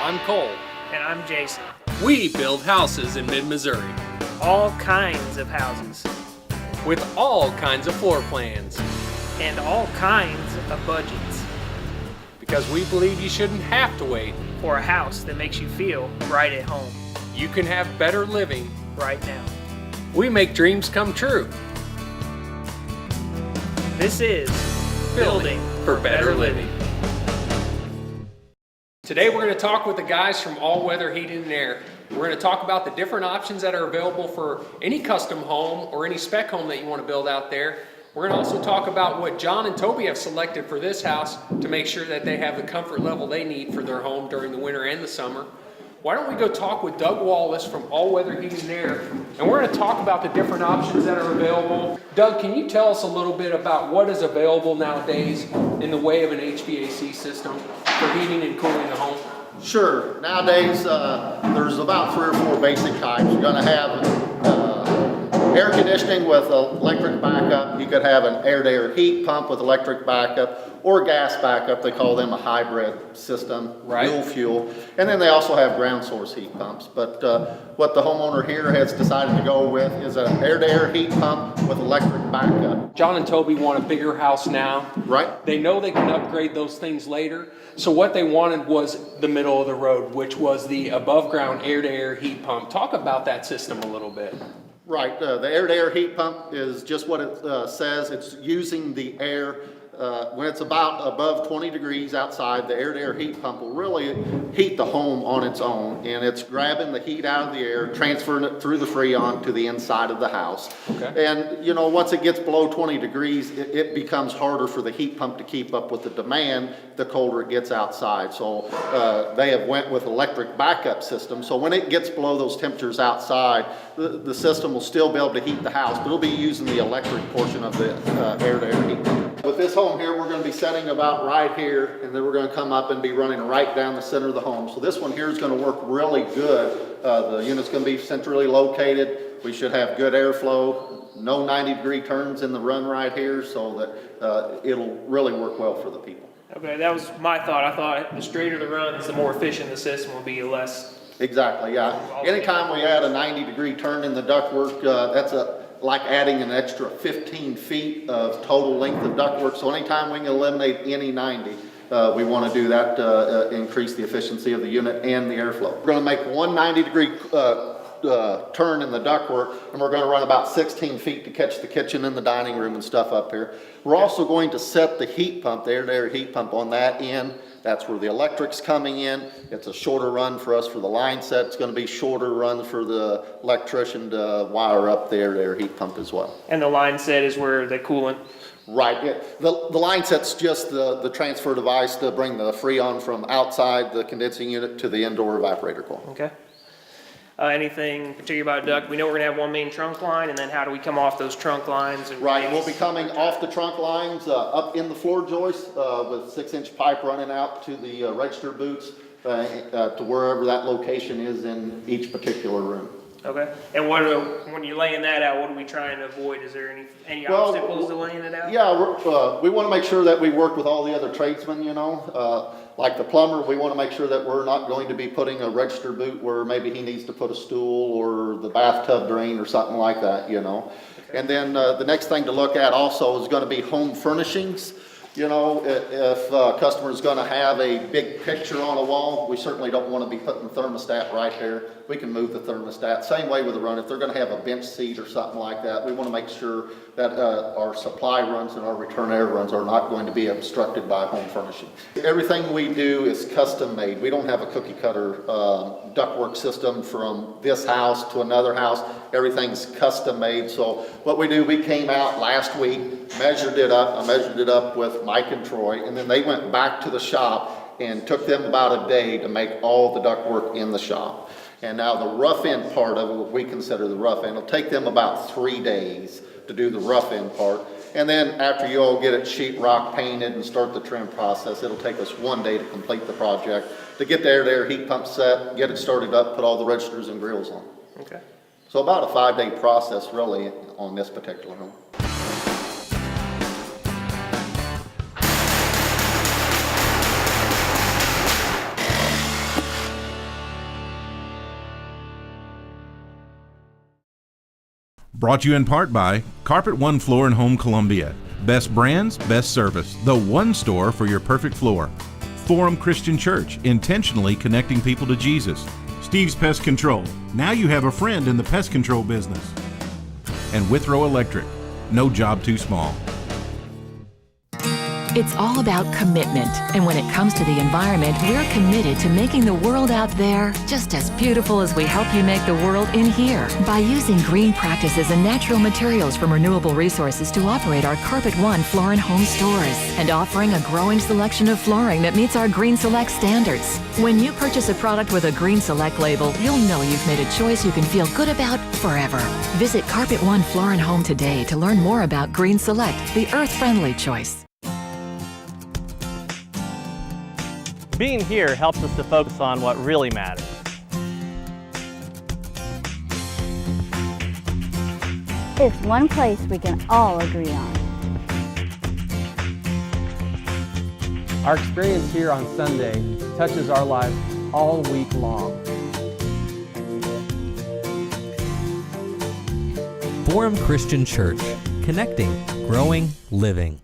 I'm Cole. And I'm Jason. We build houses in mid-Missouri All kinds of houses with all kinds of floor plans and all kinds of budgets because we believe you shouldn't have to wait. for a house that makes you feel right at home You can have better living. right now. We make dreams come true. This is Building for Better Living. Today we're going to talk with the guys from All Weather Heating and Air. We're going to talk about the different options that are available for any custom home or any spec home that you want to build out there. We're going to also talk about what John and Toby have selected for this house to make sure that they have the comfort level they need for their home during the winter and the summer. Why don't we go talk with Doug Wallace from All Weather Heating and Air, and we're going to talk about the different options that are available. Doug, can you tell us a little bit about what is available nowadays in the way of an HVAC system for heating and cooling the home? Sure. Nowadays, there's about 3 or 4 basic types. You're going to have air conditioning with electric backup. You could have an air-to-air heat pump with electric backup or gas backup. They call them a hybrid system, dual fuel. And then they also have ground source heat pumps. But what the homeowner here has decided to go with is an air-to-air heat pump with electric backup. John and Toby want a bigger house now. Right. They know they can upgrade those things later. So what they wanted was the middle of the road, which was the above ground air-to-air heat pump. Talk about that system a little bit. Right. The air-to-air heat pump is just what it says. It's using the air. When it's about above 20 degrees outside, the air-to-air heat pump will really heat the home on its own, and it's grabbing the heat out of the air, transferring it through the Freon to the inside of the house. Okay. And you know, once it gets below 20 degrees, it becomes harder for the heat pump to keep up with the demand the colder it gets outside. So they have went with electric backup system. So when it gets below those temperatures outside, the system will still be able to heat the house, but it'll be using the electric portion of the air-to-air heat pump. With this home here, we're going to be setting about right here, and then we're going to come up and be running right down the center of the home. So this one here is going to work really good. The unit's going to be centrally located. We should have good airflow, no 90-degree turns in the run right here, so that it'll really work well for the people. Okay, that was my thought. I thought the straighter the runs, the more efficient the system will be, less. Exactly, yeah. Anytime we add a 90-degree turn in the ductwork, that's like adding an extra 15 feet of total length of ductwork. So anytime we can eliminate any 90, we want to do that to increase the efficiency of the unit and the airflow. We're going to make one 90-degree turn in the ductwork, and we're going to run about 16 feet to catch the kitchen and the dining room and stuff up here. We're also going to set the heat pump, the air-to-air heat pump on that end. That's where the electric's coming in. It's a shorter run for us for the line set. It's going to be shorter run for the electrician to wire up the air-to-air heat pump as well. And the line set is where the coolant. Right. Yeah. The line set's just the transfer device to bring the Freon from outside the condensing unit to the indoor evaporator coil. Okay. Anything particular about duct? We know we're going to have one main trunk line, and then how do we come off those trunk lines? And Right, we'll be coming off the trunk lines, up in the floor joist, with 6-inch pipe running out to the register boots, to wherever that location is in each particular room. Okay. And when you're laying that out, what are we trying to avoid? Is there any obstacles to laying it out? Yeah, we want to make sure that we work with all the other tradesmen, you know. Like the plumber, we want to make sure that we're not going to be putting a register boot where maybe he needs to put a stool or the bathtub drain or something like that, you know. Okay. And then the next thing to look at also is going to be home furnishings. You know, if a customer is going to have a big picture on a wall, we certainly don't want to be putting the thermostat right there. We can move the thermostat. Same way with the run. If they're going to have a bench seat or something like that, we want to make sure that our supply runs and our return air runs are not going to be obstructed by home furnishings. Everything we do is custom made. We don't have a cookie cutter ductwork system from this house to another house. Everything's custom made. So what we do, we came out last week, measured it up. I measured it up with Mike and Troy, and then they went back to the shop and took them about a day to make all the ductwork in the shop. And now the rough end part of it, what we consider the rough end, it'll take them about 3 days to do the rough end part. And then after you all get it sheetrock painted and start the trim process, it'll take us 1 day to complete the project, to get the air-to-air heat pump set, get it started up, put all the registers and grills on. Okay. So about a 5-day process really on this particular home. Brought to you in part by Carpet One Floor and Home Columbia. Best brands, best service. The one store for your perfect floor. Forum Christian Church, intentionally connecting people to Jesus. Steve's Pest Control. Now you have a friend in the pest control business. And Withrow Electric. No job too small. It's all about commitment, and when it comes to the environment, we're committed to making the world out there just as beautiful as we help you make the world in here. By using green practices and natural materials from renewable resources to operate our Carpet One Floor and Home stores, and offering a growing selection of flooring that meets our Green Select standards. When you purchase a product with a Green Select label, you'll know you've made a choice you can feel good about forever. Visit Carpet One Floor and Home today to learn more about Green Select, the earth-friendly choice. Being here helps us to focus on what really matters. It's one place we can all agree on. Our experience here on Sunday touches our lives all week long. Forum Christian Church, connecting, growing, living.